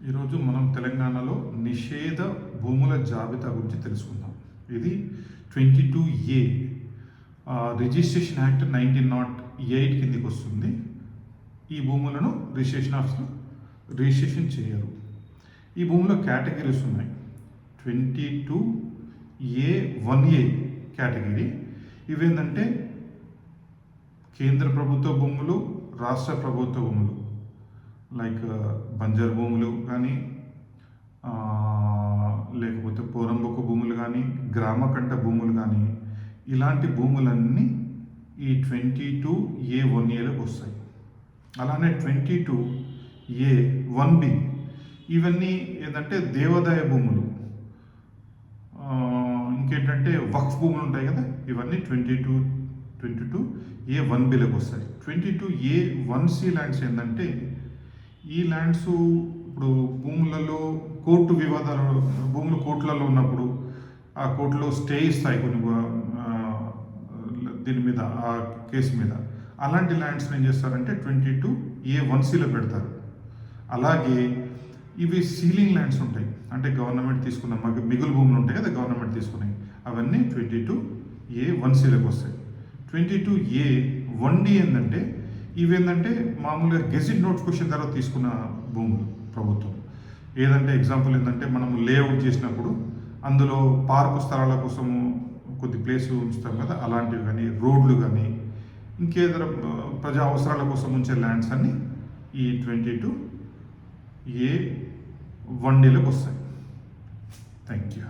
ఈరోజు మనం తెలంగాణలో నిషేధ భూముల జాబితా గురించి తెలుసుకుందాం. ఇది 22A రిజిస్ట్రేషన్ యాక్ట్ 1908 కిందికి వస్తుంది. ఈ భూములను రిజిస్ట్రేషన్ చేయరు. ఈ భూములో కేటగిరీస్ ఉన్నాయి. 22A1A category. ఇవేంటంటే కేంద్ర ప్రభుత్వ భూములు, రాష్ట్ర ప్రభుత్వ భూములు, లైక్ బంజర్ భూములు కానీ, లేకపోతే పోరంబొక్క భూములు కానీ, గ్రామకంట భూములు కానీ, ఇలాంటి భూములన్నీ ఈ 22A1Aలోకి వస్తాయి. అలానే 22A1B ఇవన్నీ ఏంటంటే దేవాదాయ భూములు, ఇంకేంటంటే వక్ఫ్ భూములు ఉంటాయి కదా, ఇవన్నీ 22A1Bలోకి వస్తాయి. 22A1C ల్యాండ్స్ ఏంటంటే ఈ ల్యాండ్స్ ఇప్పుడు భూములలో కోర్టు వివాదాలు, భూములు కోర్టులలో ఉన్నప్పుడు ఆ కోర్టులో స్టే ఇస్తాయి కొన్ని దీని మీద, ఆ కేసు మీద. అలాంటి ల్యాండ్స్ ఏం చేస్తారంటే 22A1Cలో పెడతారు. అలాగే ఇవి సీలింగ్ ల్యాండ్స్ ఉంటాయి, అంటే గవర్నమెంట్ తీసుకున్న మిగులు భూములు ఉంటాయి కదా, గవర్నమెంట్ తీసుకున్నాయి, అవన్నీ 22A1Cలోకి వస్తాయి. 22A1D ఏంటంటే ఇవేంటంటే మామూలుగా గెజిట్ నోటిఫికేషన్ తర్వాత తీసుకున్న భూములు ప్రభుత్వం. ఏదంటే ఎగ్జాంపుల్ ఏంటంటే మనము లేఅవుట్ చేసినప్పుడు అందులో పార్కు స్థలాల కోసము కొద్ది ప్లేస్ ఉంచుతాం కదా, అలాంటివి కానీ, రోడ్లు కానీ, ఇంకేదైనా ప్రజా అవసరాల కోసం ఉంచే ల్యాండ్స్ అన్నీ ఈ 22A1Dలోకి వస్తాయి. Thank you.